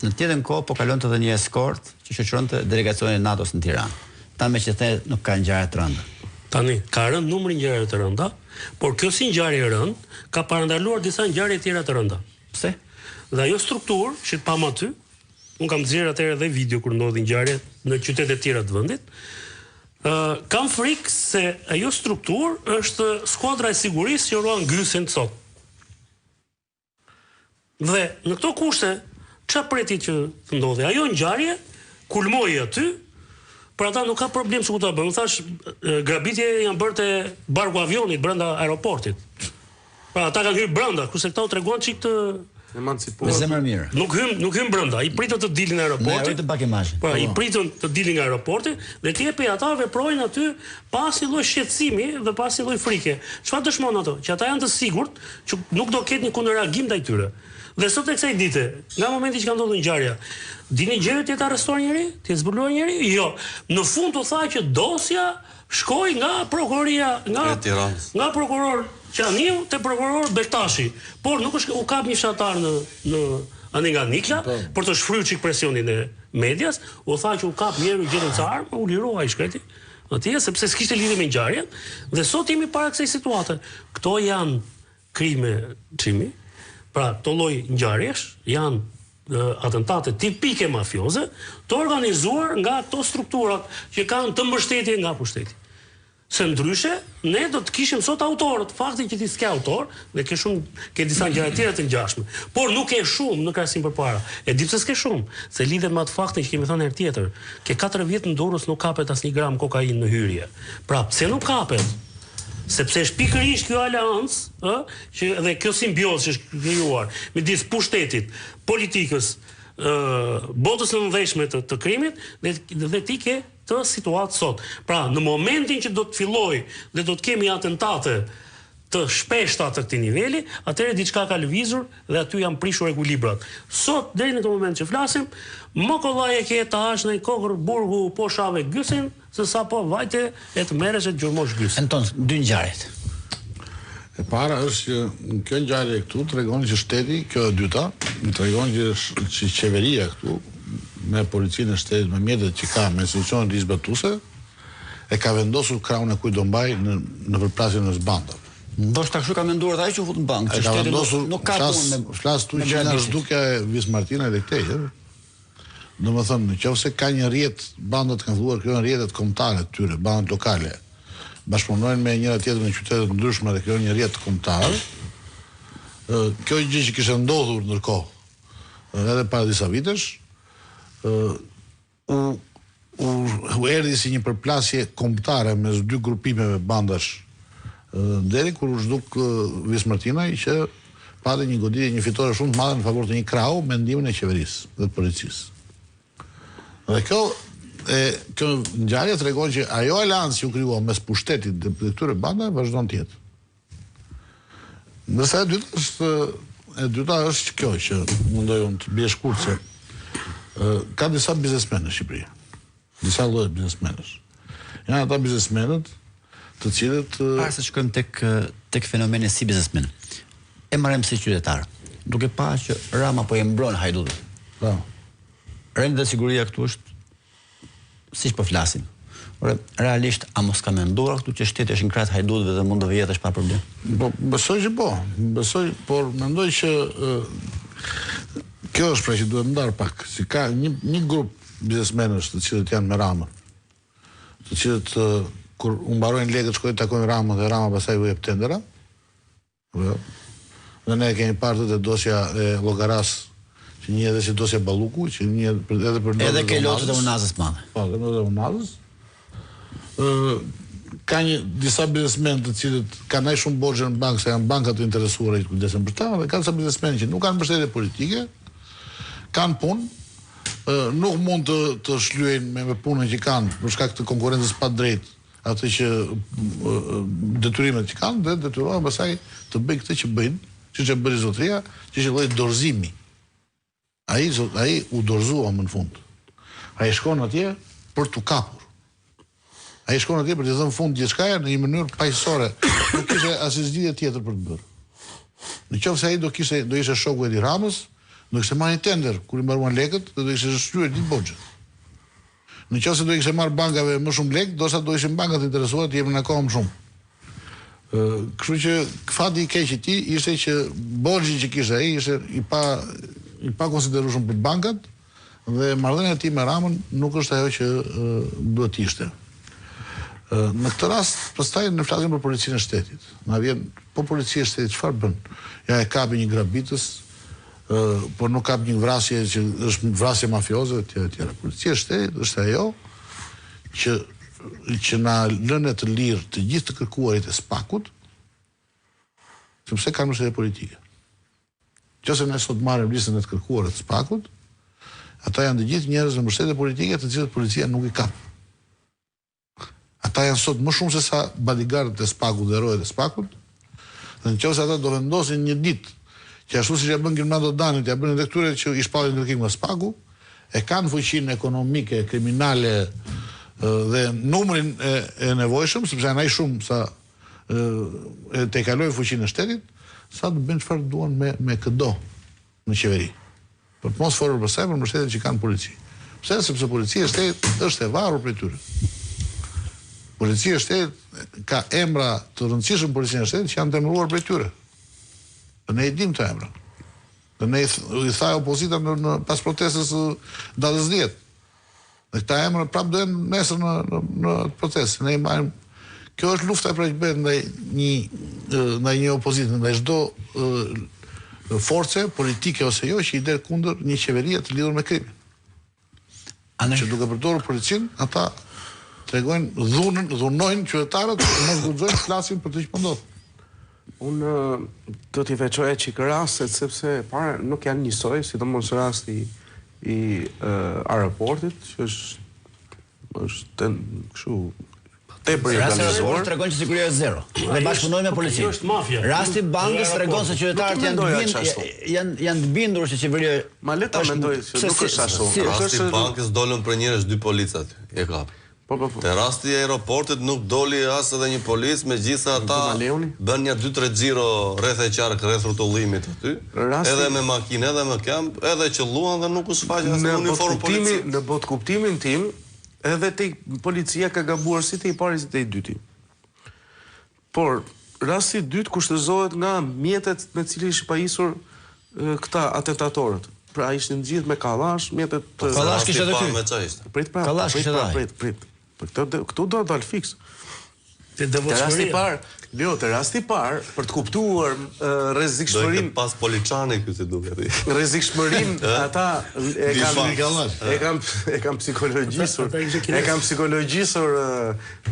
Në tjetër kohë po kalonte edhe një eskort që shoqëronte delegacionin e NATO-s në Tiranë. Ta meqenëse nuk ka ngjarje të rënda. Tani ka rënë numri ngjarjeve të rënda, por kjo si ngjarje e rënd ka parandaluar disa ngjarje tjera të rënda. Pse? Dhe ajo strukturë që pam aty, unë kam nxjerrë atëherë edhe video kur ndodhi ngjarje në qytete të tjera të vendit. Kam frikë se ajo strukturë është skuadra e sigurisë që ruan Gysin sot. Dhe në këto kushte, çfarë preti që të ndodhi? Ajo ngjarje kulmoi aty, për ata nuk ka problem se ku ta bëjmë. Thash, grabitje janë bërë te barku avionit brenda aeroportit. Pra ata kanë hyrë brenda, kurse këta u treguan çik të emancipuar. Me zemër mirë. Nuk hyn brenda, i pritën të dilin nga aeroporti. Të pak imazhin. Po, i pritën të dilin nga aeroporti dhe tipe ata veprojnë aty pas një lloj shqetësimi dhe pas një lloj frike. Çfarë dëshmon ato? Që ata janë të sigurt që nuk do ketë një kundërreagim ndaj tyre. Dhe sot e kësaj dite, nga momenti që ka ndodhur ngjarja, dini gjëra të arrestuar njëri, të zbuluar njëri? Jo. Në fund u tha që dosja shkoi nga prokuroria, nga prokuror Qaniu te prokuror Bektashi, por nuk është u kap një fshatar në Aninga Nikla për të shfryrë çik presionin e medias, u tha që u kap njëri gjetën ca armë, u lirua ai shkreti. Atje sepse s'kishte lidhje me ngjarjen dhe sot jemi para kësaj situate. Kto janë krime çimi. Pra, këto lloj ngjarjesh janë atentate tipike mafioze, të organizuar nga ato strukturat që kanë të mbështetje nga pushteti. Se ndryshe, ne do të kishim sot autorët, fakti që ti s'ke autor, dhe ke disa ngjarje tjera të ngjashme. Por nuk ke shumë në krahasim përpara. E di pse s'ke shumë, se lidhet me atë faktin që kemi thënë herë tjetër, ke 4 vjet në Durrës nuk kapet asnjë gram kokainë në hyrje. Pra, pse nuk kapet? Sepse është pikërisht kjo aleancë, që dhe kjo simbiozë që është krijuar midis pushtetit, politikës, botës në mëdheshme të krimit dhe ti ke të situatë sot. Pra, në momentin që do të filloj dhe do të kemi atentate të shpeshta të këtij niveli, atëherë diçka ka lëvizur dhe aty janë prishur ekuilibrat. Sot deri në këtë moment që flasim, më kollaj e ke ta hash në kokër burgu po shave Gysin, se sa po vajte e të merresh e të gjurmosh Gysin. Anton, dy ngjarjet. E para është që kjo ngjarje këtu tregon që shteti, kjo e dyta, tregon që qeveria këtu me policinë e shtetit, me mjetet që ka, me institucionet rizbatuese, e ka vendosur krahun e kujt do mbaj në përplasjen e bandave. Ndoshta kështu ka menduar ai që u fut në bankë, që shteti nuk ka punë me flas tu që nga zhdukja e Vis Martina dhe këtej. Domethënë, nëse ka një rrjet, bandat kanë filluar krijojnë rrjetet kombëtare të tyre, bandat lokale. Bashkëpunojnë me njëra tjetrën në qytete të ndryshme dhe krijojnë një rrjet kombëtar. Kjo gjë që kishte ndodhur ndërkohë, edhe para disa vitesh, u erdhi si një përplasje kombëtare mes dy grupimeve bandash, deri kur u zhduk Vis Martinaj që pati një goditje, një fitore shumë të madhe në favor të një krahu me ndihmën e qeverisë dhe të policisë. Dhe kjo ngjarje tregon që ajo aleancë që u krijua mes pushtetit dhe këtyre bandave vazhdon të jetë. Ndërsa e dyta është kjo që mundoj unë të bie shkurt se ka disa biznesmenë në Shqipëri. Disa lloje biznesmenësh. Janë ata biznesmenët të cilët para se shkojmë tek fenomeni si biznesmen. E marrim si qytetar, duke parë që Rama po e mbron hajdutët. Po. Rendi dhe siguria këtu është siç po flasim. Realisht a mos ka menduar këtu që shteti është në krah të hajdutëve dhe mund të vjetësh pa problem? Po, besoj që po. Besoj, por mendoj që kjo është pra që duhet ndar pak. Si ka një grup biznesmenësh të cilët janë me Ramën, të cilët kur u mbarojnë lekët shkojnë takojnë Ramën dhe Rama pastaj u jep tendera. Dhe ne kemi parë të dosja e Llogaras, që një edhe si dosja Balluku, që një edhe për edhe ke lotët e Unazës madhe. Po, edhe në Unazës. Ka disa biznesmenë të cilët kanë aq shumë borxhe në bankë se janë banka të interesuara që kujdesen për ta, dhe ka disa biznesmenë që nuk kanë mbështetje politike, kanë punë, nuk mund të shlyejnë me punën që kanë për shkak të konkurrencës pa drejtë, atë që detyrimet që kanë dhe detyrohen pastaj të bëjnë këtë që bëjnë, siç e bëri zotëria, që është lloj dorëzimi. Ai u dorëzua më në fund. Ai shkon atje për t'u kapur. Ai shkon atje për të dhënë fund gjithçkaja në një mënyrë paqësore. Nuk kishte asnjë zgjidhje tjetër për të bërë. Nëse ai do ishte shoku i Ramës, do kishte marrë një tender kur i mbaruan lekët dhe do kishte shtryer ditë borxhe. Në qoftë se do kishte marrë bankave më shumë lekë, do do ishin bankat interesuar të jepnin akoma më shumë. Kështu që fati i keq i tij ishte që borxhi që kishte ai ishte i pa konsiderueshëm për bankat dhe marrëdhënia e tij me Ramën nuk është ajo që duhet të ishte. Në këtë rast, pastaj ne flasim për policinë e shtetit. Na vjen, po policia e shtetit çfarë bën? Ja e kapi një grabitës, por nuk kap një vrasje që është vrasje mafioze etj. Policia e shtetit është ajo që na lënë të lirë të gjithë të kërkuarit e SPAK-ut, sepse kanë mbështetje politike. Nëse ne sot marrim listën e të kërkuarit të SPAK-ut, ata janë të gjithë njerëz me mbështetje politike, të cilët policia nuk i kap. Ata janë sot më shumë se sa bodyguardët e SPAK-ut dhe rojet e SPAK-ut, dhe nëse ata do vendosin një ditë që ashtu siç ja bën Gilmando Danit, ja bën edhe këtyre që i shpallin ndërkim nga SPAK-u, e kanë fuqinë ekonomike, kriminale dhe numrin e nevojshëm, sepse janë ai shumë sa te kalojnë fuqinë e shtetit, sa të bëjnë çfarë duan me këdo në qeveri. Për të mos folur për sa për mbështetjet që kanë polici. Pse? Sepse policia e shtetit është e varur prej tyre. Policia e shtetit ka emra të rëndësishëm policinë e shtetit që janë temëruar prej tyre. Dhe ne i dim të emra. Dhe ne i tha opozita pas protestës datës 10. Dhe këta emra prapë do jenë nesër në protestë. Ne i marrim. Kjo është lufta pra që bëhet ndaj një opozitë, ndaj çdo force politike ose jo që i del kundër një qeverie të lidhur me krimin. Që duke përdorur policinë, ata tregojnë dhunojnë qytetarët që mos guxojnë të flasin për të që po ndodh. Unë do t'i veçoja çik rastet sepse para nuk janë njësoj, sidomos rasti i aeroportit, që është kështu tepër i organizuar. Tregon që siguria është zero. Dhe bashkëpunojnë me policinë. Është mafia. Rasti bankës tregon se qytetarët janë të bindur se qeveria. Ma le ta mendoj se nuk është ashtu. Rasti bankës dolën për njerëz 2 policat. E kapi. Po. Te rasti i aeroportit nuk doli as edhe një policë, megjithëse ata bën një 2-3 xhiro rreth e qark rreth rrotullimit aty. Edhe me makinë, edhe me kamp, edhe qelluan dhe nuk u shfaq as në uniformë policie. Në bot kuptimin tim, edhe tek policia ka gabuar si te i pari si te i dyti. Por rasti i dytë kushtëzohet nga mjetet me cilë ishin pajisur këta atentatorët. Pra ishin gjithë me kallash, mjetet të Kallash kishte edhe Prit. Këtu do dalë fiks. Te devotshmëria. Te rasti i parë, për të kuptuar rrezikshmërinë pas Poliçani ky si duket. Rrezikshmërinë ata e kanë psikologjisur.